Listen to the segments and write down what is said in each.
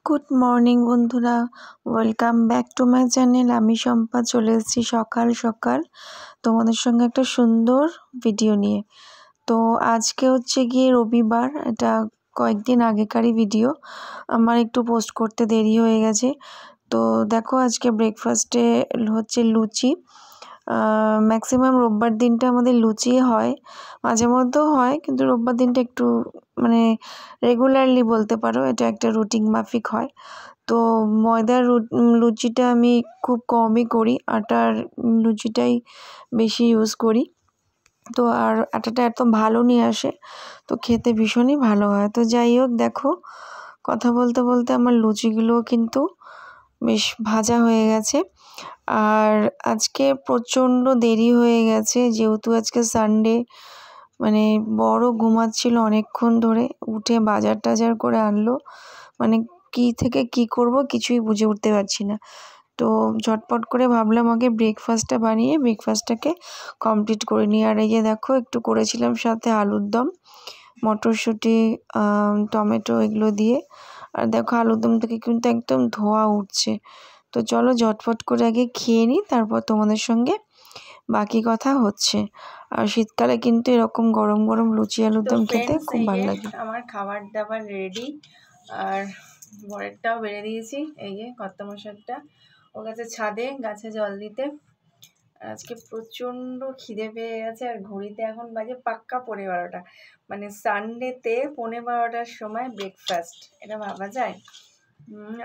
Good morning বন্ধুরা, welcome back to my channel. আমি শম্পা চলে এসেছি সকাল সকাল তোমাদের সঙ্গে একটা সুন্দর ভিডিও নিয়ে। তো আজকে হচ্ছে গিয়ে রবিবার, এটা কয়েকদিন আগেকারই ভিডিও, আমার একটু পোস্ট করতে দেরি হয়ে গেছে। তো দেখো আজকে ব্রেকফাস্টে হচ্ছে লুচি। ম্যাক্সিমাম রোববার দিনটা আমাদের লুচি হয়, মাঝে মধ্যেও হয়, কিন্তু রোববার দিনটা একটু মানে রেগুলারলি বলতে পারো, এটা একটা রুটিন মাফিক হয়। তো ময়দার লুচিটা আমি খুব কমই করি, আটার লুচিটাই বেশি ইউজ করি। তো আর আটাটা এত ভালো নিয়ে আসে, তো খেতে ভীষণই ভালো হয়। তো যাই হোক, দেখো কথা বলতে বলতে আমার লুচিগুলোও কিন্তু বেশ ভাজা হয়ে গেছে। আর আজকে প্রচণ্ড দেরি হয়ে গেছে, যেহেতু আজকে সানডে, মানে বড় ঘুমাচ্ছিল অনেকক্ষণ ধরে, উঠে বাজার টাজার করে আনলো, মানে কী থেকে কী করব কিছুই বুঝে উঠতে পারছি না। তো ঝটপট করে ভাবলাম আগে ব্রেকফাস্টটা বানিয়ে ব্রেকফাস্টটাকে কমপ্লিট করে নিই। আর এই যে দেখো একটু করেছিলাম সাথে আলুর দম, মটরশুঁটি, টমেটো এগুলো দিয়ে। আর দেখো আলুর দম থেকে কিন্তু একদম ধোঁয়া উঠছে। তো চলো ঝটপট করে আগে খেয়ে নিই, তারপর তোমাদের সঙ্গে বাকি কথা হচ্ছে। আর শীতকালে কিন্তু এরকম গরম গরম লুচি আলুর দম খেতে খুব ভালো লাগে। আমার খাবার দাবার রেডি, আর বরেরটাও বেড়ে দিয়েছি। এই যে কর্তামশাইটা ও গেছে ছাদে গাছে জল দিতে। আজকে প্রচণ্ড খিদে পেয়ে গেছে, আর ঘড়িতে এখন বাজে পাক্কা 12:30। মানে সানডেতে 12:30টার সময় ব্রেকফাস্ট, এটা ভাবা যায়?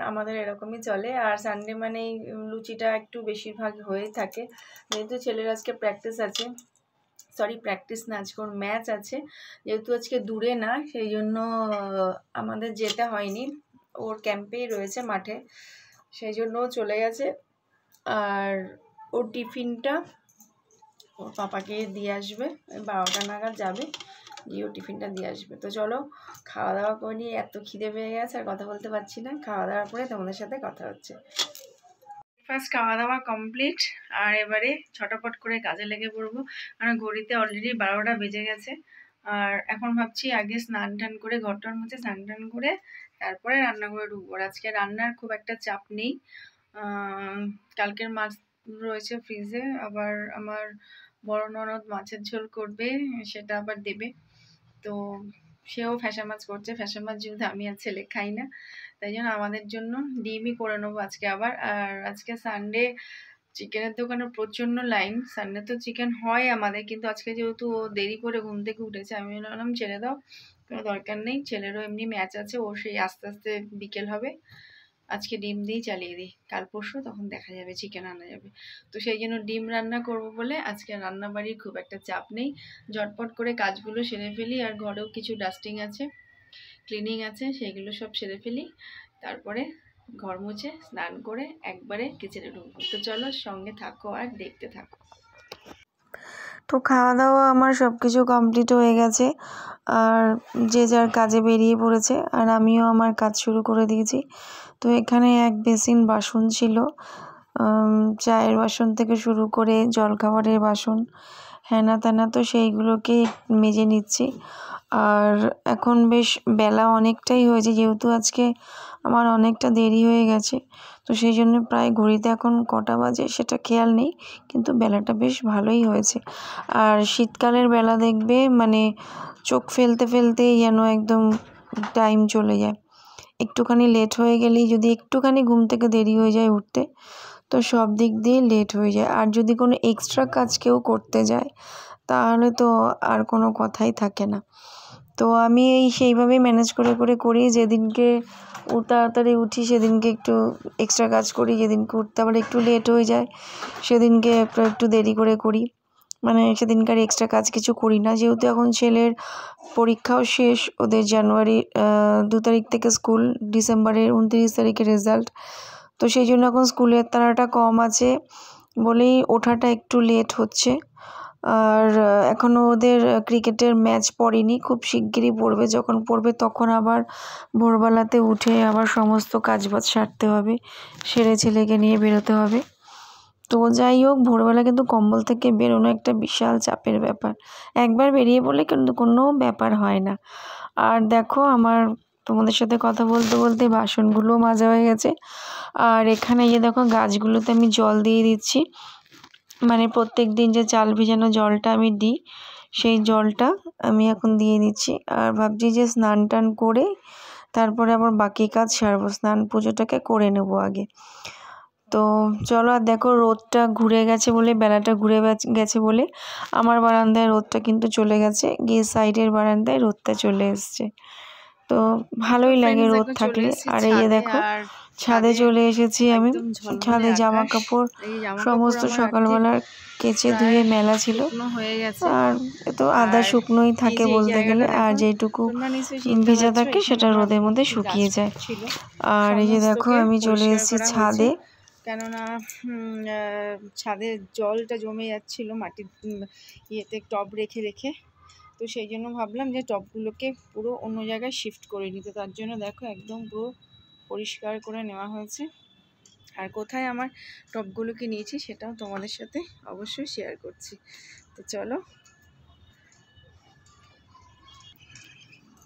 আমাদের এরকমই চলে। আর সানডে মানেই লুচিটা একটু বেশিরভাগ হয়েই থাকে, যেহেতু ছেলের আজকে প্র্যাকটিস আছে, প্র্যাকটিস না, আজকে ওর ম্যাচ আছে। যেহেতু আজকে দূরে না, সেই জন্য আমাদের যেতে হয়নি, ওর ক্যাম্পেই রয়েছে মাঠে, সেই জন্য চলে গেছে। আর ওর টিফিনটা ওর পাপাকে দিয়ে আসবে, 12টা নাগাদ যাবে, গিয়ে ও টিফিনটা দিয়ে আসবে। তো চলো খাওয়া দাওয়া করে নিয়ে, এত খিদে পেয়ে গেছে আর কথা বলতে পারছি না। খাওয়া দাওয়ার পরে তোমাদের সাথে কথা হচ্ছে। ফার্স্ট খাওয়া দাওয়া কমপ্লিট, আর এবারে ছটাপট করে কাজে লেগে পড়বো। কারণ ঘড়িতে অলরেডি 12টা বেজে গেছে। আর এখন ভাবছি আগে স্নান টান করে, ঘরটার মধ্যে স্নান টান করে তারপরে রান্না করে ঢুকবো। আজকে রান্নার খুব একটা চাপ নেই, কালকের মাছ রয়েছে ফ্রিজে, আবার আমার বড় ননদ মাছের ঝোল করবে, সেটা আবার দেবে। তো সেও ফ্যাসা মাছ করছে, ফ্যাসা মাছ যেহেতু আমি আর ছেলে খাই না, তাই জন্য আমাদের জন্য ডিমই করে নেবো আজকে আবার। আর আজকে সানডে চিকেনের দোকানে প্রচণ্ড লাইন। সানডে তো চিকেন হয় আমাদের, কিন্তু আজকে যেহেতু ও দেরি করে ঘুম থেকে উঠেছে, আমি বললাম ছেড়ে দাও, কোনো দরকার নেই, ছেলেরও এমনি ম্যাচ আছে, ও সেই আস্তে আস্তে বিকেল হবে, আজকে ডিম দিয়েই চালিয়ে দিই, কাল পরশু তখন দেখা যাবে চিকেন আনা যাবে। তো সেই জন্য ডিম রান্না করব বলে আজকে রান্না বাড়ির খুব একটা চাপ নেই, ঝটপট করে কাজগুলো সেরে ফেলি। আর ঘরেও কিছু ডাস্টিং আছে, ক্লিনিং আছে, সেগুলো সব সেরে ফেলি, তারপরে ঘর মুছে স্নান করে একবারে কিচেনে ঢুকবো। তো চলো সঙ্গে থাকো আর দেখতে থাকো। তো খাওয়া দাওয়া আমার সব কিছু কমপ্লিট হয়ে গেছে, আর যে যার কাজে বেরিয়ে পড়েছে, আর আমিও আমার কাজ শুরু করে দিয়েছি। তো এখানে এক বেসিন বাসন ছিল, চায়ের বাসন থেকে শুরু করে জলখাবারের বাসন হ্যানা ত্যানা, তো সেইগুলোকে মেজে নিচ্ছি। আর এখন বেশ বেলা অনেকটাই হয়েছে, যেহেতু আজকে আমার অনেকটা দেরি হয়ে গেছে, তো সেই জন্য প্রায় ঘড়িতে এখন কটা বাজে সেটা খেয়াল নেই, কিন্তু বেলাটা বেশ ভালোই হয়েছে। আর শীতকালের বেলা দেখবে মানে চোখ ফেলতে ফেলতেই যেন একদম টাইম চলে যায়। একটুখানি লেট হয়ে গেলেই, যদি একটুখানি ঘুম থেকে দেরি হয়ে যায় উঠতে, তো সব দিক দিয়ে লেট হয়ে যায়। আর যদি কোনো এক্সট্রা কাজ কেউ করতে যায়, তাহলে তো আর কোনো কথাই থাকে না। তো আমি সেইভাবেই ম্যানেজ করে করে করি, যেদিনকে তাড়াতাড়ি উঠি সেদিনকে একটু এক্সট্রা কাজ করি, যেদিনকে উঠতে আবার একটু লেট হয়ে যায় সেদিনকে একটু দেরি করে করি, মানে সেদিনকার এক্সট্রা কাজ কিছু করি না। যেহেতু এখন ছেলের পরীক্ষাও শেষ, ওদের জানুয়ারি 2 তারিখ থেকে স্কুল, ডিসেম্বরের 29 তারিখে রেজাল্ট, তো সেই জন্য এখন স্কুলের তাড়াটা কম আছে বলেই ওঠাটা একটু লেট হচ্ছে। আর এখনও ওদের ক্রিকেটের ম্যাচ পড়েনি, খুব শিগগিরই পড়বে, যখন পড়বে তখন আবার ভোরবেলাতে উঠে আবার সমস্ত কাজবাজ সারতে হবে, সেরে ছেলেকে নিয়ে বেরোতে হবে। তো যাই হোক, ভোরবেলা কিন্তু কম্বল থেকে বেরোনো একটা বিশাল চাপের ব্যাপার, একবার বেরিয়ে পড়লে কিন্তু কোনো ব্যাপার হয় না। আর দেখো আমার তোমাদের সাথে কথা বলতে বলতে বাসনগুলোও মাজা হয়ে গেছে। আর এখানে দেখো গাছগুলোতে আমি জল দিয়ে দিচ্ছি, মানে প্রত্যেক দিন যে চাল ভিজানো জলটা আমি দিই সেই জলটা আমি এখন দিয়ে দিচ্ছি। আর ভাবছি যে স্নান টান করে তারপরে আবার বাকি কাজ সারবো, স্নান পুজোটাকে করে নেব আগে। তো চলো, আর দেখো রোদটা ঘুরে গেছে বলে, বেলাটা ঘুরে গেছে বলে আমার বারান্দায় রোদটা কিন্তু চলে গেছে, গিয়ে সাইডের বারান্দায় রোদটা চলে এসছে। তো ভালোই লাগে রোদ থাকলে। আর এই দেখো ছাদে চলে এসেছি আমি। ছাদে জামা কাপড় সমস্ত সকালবেলার কেচে ধুয়ে মেলা ছিল, আর তো আদা শুকনোই থাকে বলতে গেলে, আর যেটুকু ভিজা থাকে সেটা রোদের মধ্যে শুকিয়ে যায়। আর এই যে দেখো আমি চলে এসেছি ছাদে, কেননা ছাদের জলটা জমে যাচ্ছিলো মাটির ইয়েতে টব রেখে রেখে। তো সেই জন্য ভাবলাম যে টবগুলোকে পুরো অন্য জায়গায় শিফট করে নিতে। তার জন্য দেখো একদম পুরো পরিষ্কার করে নেওয়া হয়েছে। আর কোথায় আমার টবগুলোকে নিয়েছি সেটাও তোমাদের সাথে অবশ্যই শেয়ার করছি। তো চলো।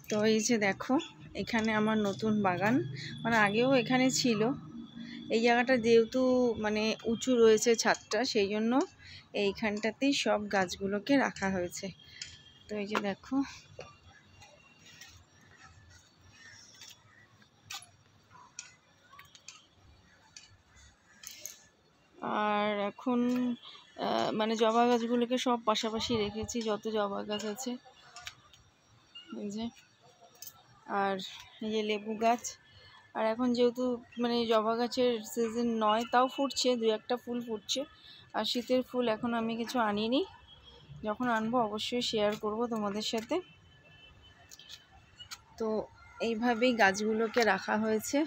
তো এই যে দেখো এখানে আমার নতুন বাগান, মানে আগেও এখানে ছিল। এই জায়গাটা যেহেতু মানে উঁচু রয়েছে ছাদটা, সেই জন্য এইখানটাতেই সব গাছগুলোকে রাখা হয়েছে। তো এই যে দেখো আর এখন মানে জবা গাছগুলোকে সব পাশাপাশি রেখেছি, যত জবা গাছ আছে এই যে। আর এই যে লেবু গাছ। আর এখন যেহেতু মানে জবা গাছের সিজন নয়, তাও ফুটছে, দু একটা ফুল ফুটছে। আর শীতের ফুল এখন আমি কিছু আনিনি, যখন আনবো অবশ্যই শেয়ার করব তোমাদের সাথে। তো এইভাবেই গাছগুলোকে রাখা হয়েছে।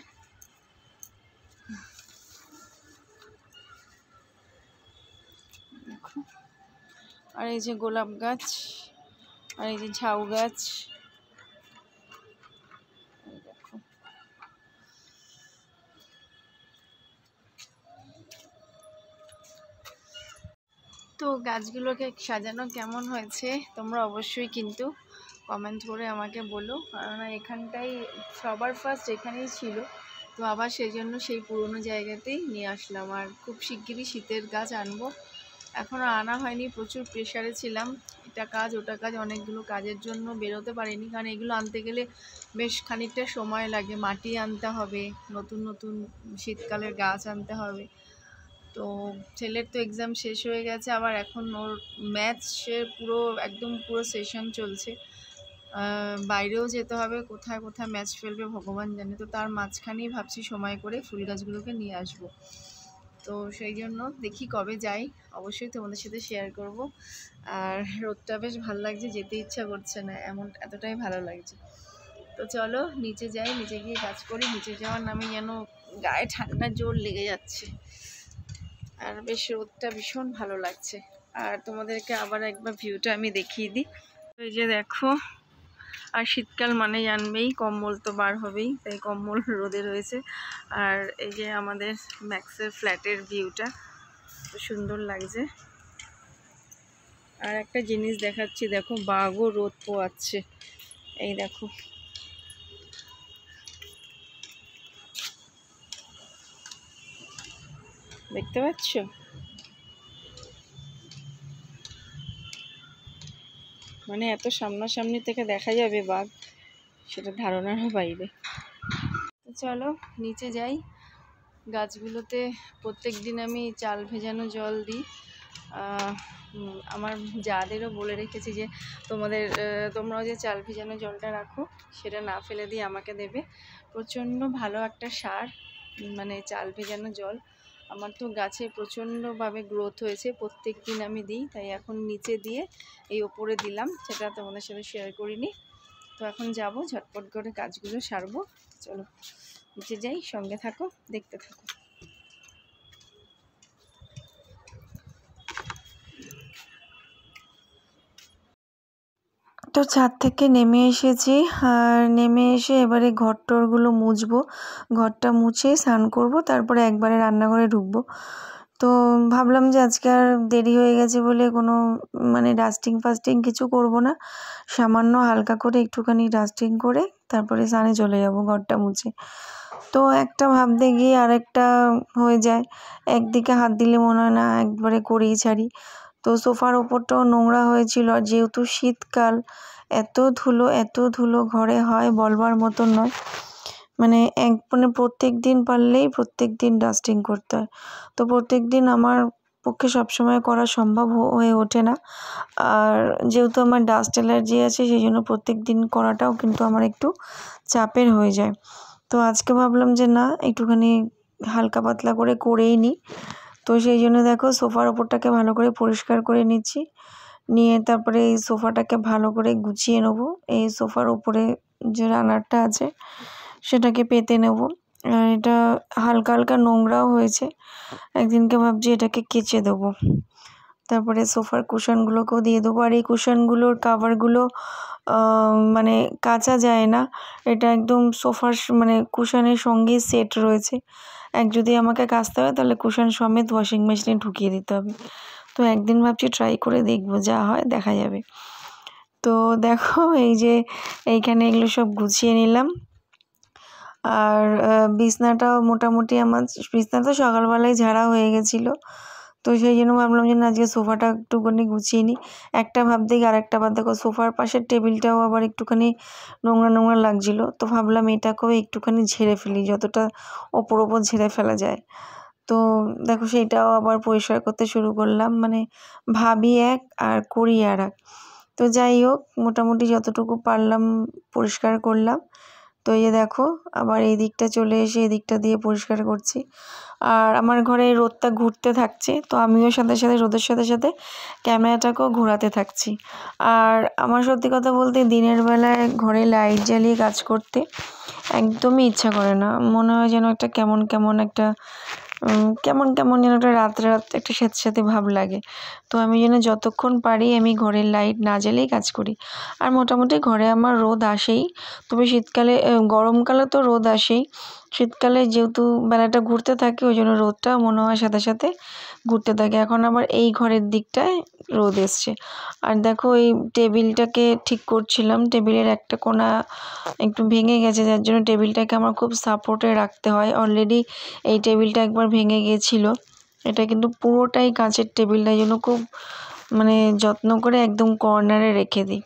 আর এই যে গোলাপ গাছ, আর এই যে ঝাউ গাছ। তো গাছগুলোকে সাজানো কেমন হয়েছে তোমরা অবশ্যই কিন্তু কমেন্ট করে আমাকে বলো, কারণ এখানটাই সবার ফার্স্ট এখানেই ছিল। তো আবার সেই জন্য সেই পুরনো জায়গাতেই নিয়ে আসলাম। আর খুব শিগগিরই শীতের গাছ আনবো, এখনও আনা হয়নি, প্রচুর প্রেশারে ছিলাম, এটা কাজ ওটা কাজ, অনেকগুলো কাজের জন্য বেরোতে পারিনি। কারণ এগুলো আনতে গেলে বেশ খানিকটা সময় লাগে, মাটি আনতে হবে, নতুন নতুন শীতকালের গাছ আনতে হবে। তো ছেলের তো এক্সাম শেষ হয়ে গেছে, আবার এখন ওর ম্যাথসের একদম পুরো সেশন চলছে, বাইরেও যেতে হবে, কোথায় কোথায় ম্যাচ ফেলবে ভগবান জানে। তো তার মাঝখানেই ভাবছি সময় করে ফুল গাছগুলোকে নিয়ে আসবো। তো সেই জন্য দেখি কবে যাই, অবশ্যই তোমাদের সাথে শেয়ার করব। আর রোদটা বেশ ভালো লাগছে, যেতে ইচ্ছা করছে না, এতটাই ভালো লাগছে। তো চলো নিচে যাই, নিচে গিয়ে কাজ করি। নিচে যাওয়ার নামে যেন গায়ে ঠান্ডা জোর লেগে যাচ্ছে, আর বেশ রোদটা ভীষণ ভালো লাগছে। আর তোমাদেরকে আবার একবার ভিউটা আমি দেখিয়ে দিই। এই যে দেখো, আর শীতকাল মানে জানবেই কম্বল তো বার হবেই, তাই কম্বল রোদে রয়েছে। আর এই যে আমাদের ম্যাক্সের ফ্ল্যাটের ভিউটা তো সুন্দর লাগছে। আর একটা জিনিস দেখাচ্ছি, দেখো বাঘও রোদ পোয়াচ্ছে, এই দেখো। দেখতে পাচ্ছ? মানে এত সামনাসামনি থেকে দেখা যাবে বাঘ, সেটা ধারণারও বাইরে। তো চলো নিচে যাই। গাছগুলোতে প্রত্যেক দিন আমি চাল ভেজানো জল দিই। আমার যাদেরও বলে রেখেছি যে তোমরাও যে চাল ভেজানো জলটা রাখো, সেটা না ফেলে দিয়ে আমাকে দেবে। প্রচণ্ড ভালো একটা সার, মানে চাল ভেজানো জল। আমার তো গাছে প্রচণ্ডভাবে গ্রোথ হয়েছে, প্রত্যেক দিন আমি দিই, তাই এখন নিচে দিয়ে এই ওপরে দিলাম, সেটা তোমাদের সাথে শেয়ার করিনি। তো এখন যাব, ঝটপট করে কাজগুলো সারবো। চলো নিচে যাই, সঙ্গে থাকো, দেখতে থাকো। তো ছাদ থেকে নেমে এসেছি, আর নেমে এসে এবারে ঘরটরগুলো মুছবো, ঘরটা মুছে স্নান করব, তারপরে একবারে রান্নাঘরে ঢুকবো। তো ভাবলাম যে আজকে আর দেরি হয়ে গেছে বলে কোনো মানে ডাস্টিং ফাস্টিং কিছু করব না, সামান্য হালকা করে একটুখানি ডাস্টিং করে তারপরে স্নানে চলে যাব ঘরটা মুছে। তো একটা ভাবতে গিয়ে আরেকটা হয়ে যায়, একদিকে হাত দিলে মনে হয় না একবারে করেই ছাড়ি। তো সোফার ওপরটাও নোংরা হয়েছিল, আর যেহেতু শীতকাল এত ধুলো ঘরে হয় বলবার মতন নয়। মানে প্রত্যেক দিন পারলেই প্রত্যেক দিন ডাস্টিং করতে হয়। তো প্রত্যেক দিন আমার পক্ষে সবসময় করা সম্ভব হয়ে ওঠে না, আর যেহেতু আমার ডাস্ট অ্যালার্জি আছে সেই জন্য প্রত্যেক দিন করাটাও কিন্তু আমার একটু চাপের হয়ে যায়। তো আজকে ভাবলাম যে না, একটুখানি হালকা পাতলা করে করেই নিই। তো সেই জন্য দেখো সোফার ওপরটাকে ভালো করে পরিষ্কার করে নিচ্ছি, নিয়ে তারপরে এই সোফাটাকে ভালো করে গুছিয়ে নেবো। এই সোফার ওপরে যে রানারটা আছে সেটাকে পেতে নেব। আর এটা হালকা হালকা নোংরাও হয়েছে, একদিনকে ভাবছি এটাকে কেচে দেবো। তারপরে সোফার কুশনগুলোকেও দিয়ে দেবো। আর এই কুশনগুলোর কাভারগুলো মানে কাচা যায় না, এটা একদম সোফার মানে কুশনের সঙ্গেই সেট রয়েছে। যদি আমাকে কাচতে হয় তাহলে কুশন সমেত ওয়াশিং মেশিনে ঢুকিয়ে দিতে হবে। তো একদিন ভাবছি ট্রাই করে দেখবো, যা হয় দেখা যাবে। তো দেখো এই যে এইখানে এগুলো সব গুছিয়ে নিলাম। আর বিছনাটাও মোটামুটি আমার বিছনা তো সকালবেলায় ঝাড়া হয়ে গেছিলো। তো সেই জন্য ভাবলাম যে না, আজকে সোফাটা একটুখানি গুছিয়ে নিই। একটা ভাবতে গিয়ে আরেকটা বার, দেখো সোফার পাশের টেবিলটাও আবার একটুখানি নোংরা নোংরা লাগছিলো। তো ভাবলাম এটাকেও একটুখানি ঝেড়ে ফেলি, যতটা ওপর ঝেড়ে ফেলা যায়। তো দেখো সেইটাও আবার পরিষ্কার করতে শুরু করলাম, মানে ভাবি এক আর করি আর এক। তো যাই হোক, মোটামুটি যতটুকু পারলাম পরিষ্কার করলাম। তো এই যে দেখো আবার এই দিকটা চলে এসে এই দিকটা দিয়ে পরিষ্কার করছি। আর আমার ঘরে রোদটা ঘুরতে থাকছে, তো আমিও সাথে সাথে রোদের সাথে সাথে ক্যামেরাটাকেও ঘোরাতে থাকছি। আর আমার সত্যি কথা বলতে দিনের বেলায় ঘরে লাইট জ্বালিয়ে কাজ করতে একদমই ইচ্ছা করে না, মনে হয় যেন একটা কেমন কেমন যেন একটা রাত একটা স্যাঁতস্যাঁতে ভাব লাগে। তো আমি যেন যতক্ষণ পারি আমি ঘরের লাইট না জ্বালিয়েই কাজ করি। আর মোটামুটি ঘরে আমার রোদ আসেই, তবে শীতকালে গরমকালে তো রোদ আসেই, শীতকালে যেহেতু বেলাটা ঘুরতে থাকে ওই জন্য রোদটা মনে হয় সাথে সাথে ঘুরতে থাকে। এখন আবার এই ঘরের দিকটায় রোদ এসছে। আর দেখো এই টেবিলটাকে ঠিক করছিলাম, টেবিলের একটা কোণা একটু ভেঙে গেছে, যার জন্য টেবিলটাকে আমার খুব সাপোর্টে রাখতে হয়। অলরেডি এই টেবিলটা একবার ভেঙে গিয়েছিলো। এটা কিন্তু পুরোটাই কাঁচের টেবিল, তাই জন্য খুব মানে যত্ন করে একদম কর্নারে রেখে দিই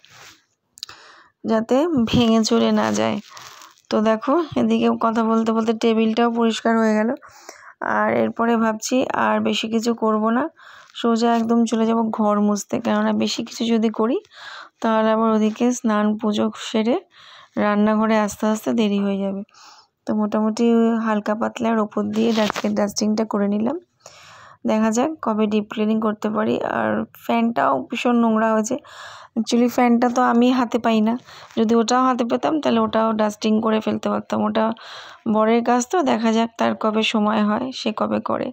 যাতে ভেঙে চলে না যায়। তো দেখো এদিকে কথা বলতে বলতে টেবিলটাও পরিষ্কার হয়ে গেল। আর এরপরে ভাবছি আর বেশি কিছু করব না, সোজা একদম চলে যাব ঘর মুছতে, কেননা বেশি কিছু যদি করি তাহলে আবার ওদিকে স্নান পুজো সেরে রান্নাঘরে আস্তে আস্তে দেরি হয়ে যাবে। তো মোটামুটি হালকা পাতলার ওপর দিয়ে ডাস্টিংটা করে নিলাম, দেখা যাক কবে ডিপ ক্লিনিং করতে পারি। আর ফ্যানটাও ভীষণ নোংরা হয়েছে, অ্যাকচুয়ালি ফ্যানটা তো আমি হাতে পাই না, যদি ওটাও হাতে পেতাম তাহলে ওটাও ডাস্টিং করে ফেলতে পারতাম। ওটা বরের কাজ, তো দেখা যাক তার কবে সময় হয় সে কবে করে।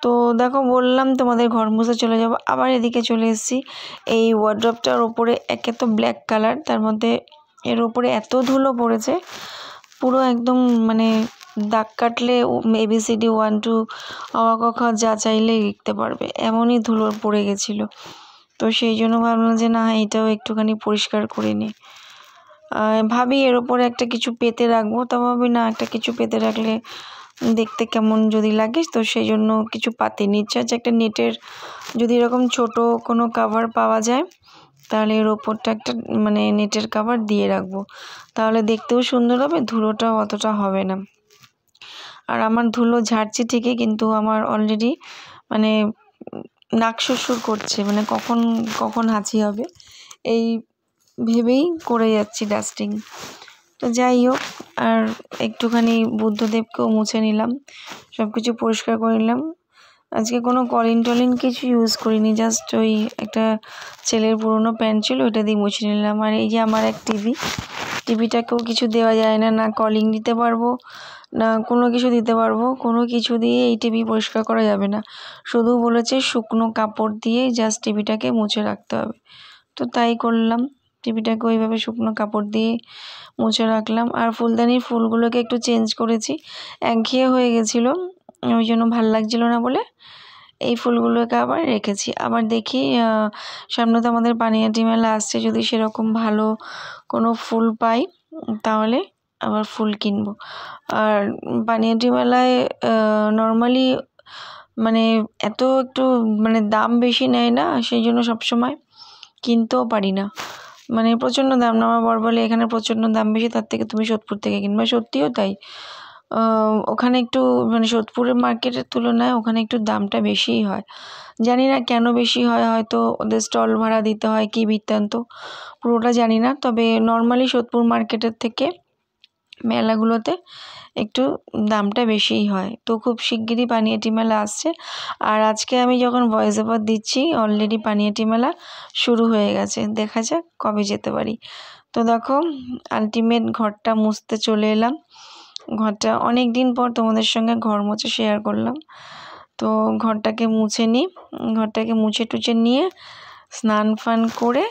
তো দেখো বললাম তোমাদের ঘর মুছে চলে যাব, আবার এদিকে চলে এসেছি। এই ওয়ার্ড্রপটার ওপরে একে তো ব্ল্যাক কালার, তার মধ্যে এর ওপরে এত ধুলো পড়েছে, পুরো একদম মানে দাগ কাটলে ABCD 1 2 অ আ ক খ যা চাইলেই লিখতে পারবে, এমনই ধুলো পড়ে গেছিলো। তো সেই জন্য ভাবলাম যে না, এটাও একটুখানি পরিষ্কার করে নিই। ভাবি এর ওপরে একটা কিছু পেতে রাখবো, তা ভাবি না, একটা কিছু পেতে রাখলে দেখতে কেমন যদি লাগে, তো সেই জন্য কিছু পাতিনি। ইচ্ছা আছে একটা নেটের, যদি এরকম ছোট কোনো কাভার পাওয়া যায় তাহলে এর ওপরটা একটা মানে নেটের কাভার দিয়ে রাখবো, তাহলে দেখতেও সুন্দর হবে, ধুলোটাও অতটা হবে না। আর আমার ধুলো ঝাড়ছি ঠিকই, কিন্তু আমার অলরেডি মানে নাক সুরসুর করছে, মানে কখন হাঁচি হবে এই ভেবেই করে যাচ্ছি ডাস্টিং। তো যাই হোক, আর একটুখানি বুদ্ধদেবকেও মুছে নিলাম, সব কিছু পরিষ্কার করে নিলাম। আজকে কোনো কলিন টলিন কিছু ইউজ করিনি, জাস্ট ওই একটা ছেলের পুরোনো প্যান্ট ছিল ওইটা দিয়ে মুছে নিলাম। আর এই যে আমার এক টিভিটাকেও কিছু দেওয়া যায় না, না কলিং দিতে পারবো না কোনো কিছু দিতে পারবো, কোনো কিছু দিয়ে এই টিভি পরিষ্কার করা যাবে না। শুধু বলেছে শুকনো কাপড় দিয়ে জাস্ট টিভিটাকে মুছে রাখতে হবে। তো তাই করলাম, টিভিটাকে ওইভাবে শুকনো কাপড় দিয়ে মুছে রাখলাম। আর ফুলদানির ফুলগুলোকে একটু চেঞ্জ করেছি, একঘেয়ে হয়ে গেছিলো, ওই জন্য ভাল লাগছিলো না বলে এই ফুলগুলোকে আবার রেখেছি। আবার দেখি সামনে তো আমাদের পানিহাটি মেলা আসছে, যদি সেরকম ভালো কোনো ফুল পাই তাহলে আবার ফুল কিনবো। আর পানিহাটি মেলায় নর্মালি মানে এত একটু মানে দাম বেশি নেয় না, সেই জন্য সবসময় কিনতেও পারি না, মানে প্রচণ্ড দাম না। আমার বর বলে এখানে প্রচণ্ড দাম বেশি, তার থেকে তুমি সোদপুর থেকে কিনবে। সত্যিও তাই, ওখানে একটু মানে সোদপুরের মার্কেটের তুলনায় ওখানে একটু দামটা বেশিই হয়। জানি না কেন বেশি হয়, হয়তো ওদের স্টল ভাড়া দিতে হয় কি বৃত্তান্ত, পুরোটা জানি না। তবে নর্মালি সোদপুর মার্কেটের থেকে মেলাগুলোতে একটু দামটা বেশিই হয়। তো খুব শিগগিরই পানিহাটি মেলা আসছে। আর আজকে আমি যখন ভয়েস ওভার দিচ্ছি অলরেডি পানিহাটি মেলা শুরু হয়ে গেছে, দেখা যাক কবে যেতে পারি। তো দেখো আলটিমেট ঘরটা মুছতে চলে এলাম। ঘরটা অনেক দিন পর তোমাদের সঙ্গে ঘর মুছে শেয়ার করলাম। তো ঘরটাকে মুছে নিই, ঘরটাকে মুছে টুছে নিয়ে স্নান ফান করে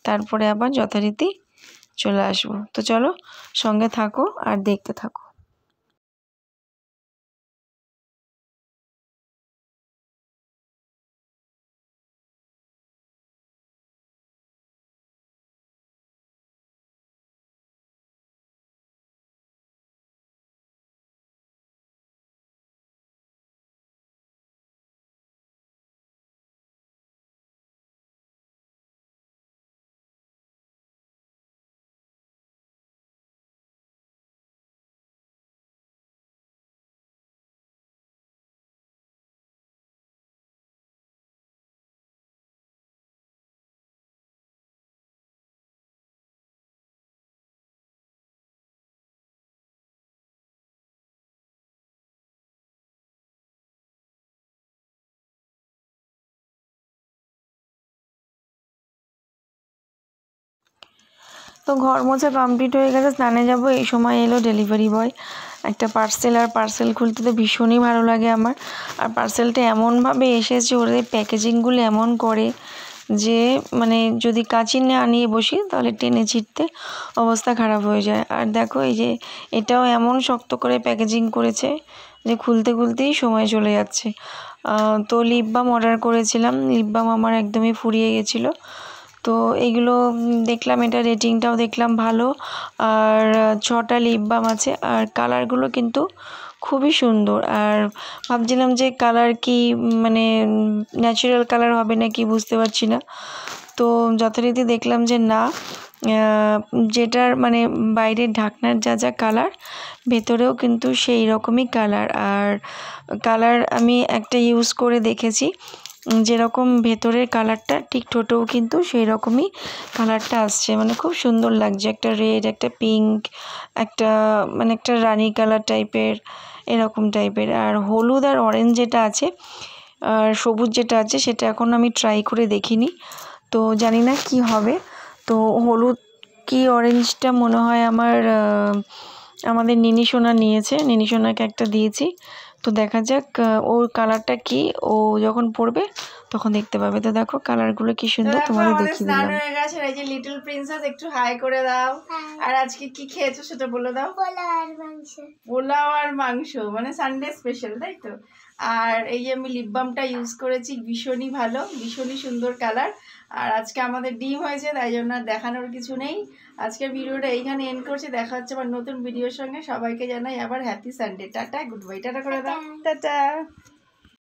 তারপরে আবার যথারীতি চলে আসবো। তো চলো সঙ্গে থাকো আর দেখতে থাকো। তো ঘর মোছা কমপ্লিট হয়ে গেছে, স্নানে যাব। এই সময় এলো ডেলিভারি বয় একটা পার্সেল। আর পার্সেল খুলতে তো ভীষণই ভালো লাগে আমার। আর পার্সেলটা এমনভাবে এসেছে, ওদের প্যাকেজিংগুলো এমন করে যে মানে যদি কাঁচি না নিয়ে বসি তাহলে টেনে ছিঁড়তে অবস্থা খারাপ হয়ে যায়। আর দেখো এই যে এটাও এমন শক্ত করে প্যাকেজিং করেছে যে খুলতে খুলতেই সময় চলে যাচ্ছে। তো লিপ বাম অর্ডার করেছিলাম, লিপ বাম আমার একদমই ফুরিয়ে গেছিলো। তো এগুলো দেখলাম, এটা রেটিংটাও দেখলাম ভালো। আর 6টা লিপ বাম আছে, আর কালারগুলো কিন্তু খুবই সুন্দর। আর ভাবছিলাম যে কালার কি মানে ন্যাচারাল কালার হবে না কি বুঝতে পারছি না। তো যথারীতি দেখলাম যে না, যেটার মানে বাইরের ঢাকনার যা যা কালার, ভেতরেও কিন্তু সেই রকমই কালার। আর কালার আমি একটা ইউজ করে দেখেছি, যেরকম ভেতরের কালারটা ঠিক ঠোঁটেও কিন্তু সেই রকমই কালারটা আসছে, মানে খুব সুন্দর লাগছে। একটা রেড, একটা পিঙ্ক, একটা মানে একটা রানি কালার টাইপের, এরকম টাইপের। আর হলুদ আর অরেঞ্জ যেটা আছে, আর সবুজ যেটা আছে, সেটা এখন আমি ট্রাই করে দেখিনি, তো জানি না কি হবে। তো হলুদ কি অরেঞ্জটা মনে হয় আমাদের নিনি সোনা নিয়েছে, নিনি সোনাকে একটা দিয়েছি। তো দেখা যাক ওর কালারটা কি, ও যখন পড়বে তখন দেখতে পাবে। তো দেখো কালারগুলো কি সুন্দর, তোমাদের দেখিয়ে দিলাম। হয়ে গেছে। এই যে লিটল প্রিন্সেস, একটু হাই করে দাও। আর আজকে কি খেয়েছো সেটা বলে দাও। পোলাও আর মাংস, মানে সানডে স্পেশাল, তাই তো। আর এই যে আমি লিপ বামটা ইউজ করেছি, ভীষণই ভালো, ভীষণই সুন্দর কালার। আর আজকে আমাদের ডিম হয়েছে, তাই জন্য আর দেখানোর কিছু নেই। আজকের ভিডিওটা এইখানে এন্ড করছি, দেখা হচ্ছে আবার নতুন ভিডিওর সঙ্গে। সবাইকে জানাই আবার happy Sunday. Tata, good bye. Tata করে দাও, টাটা।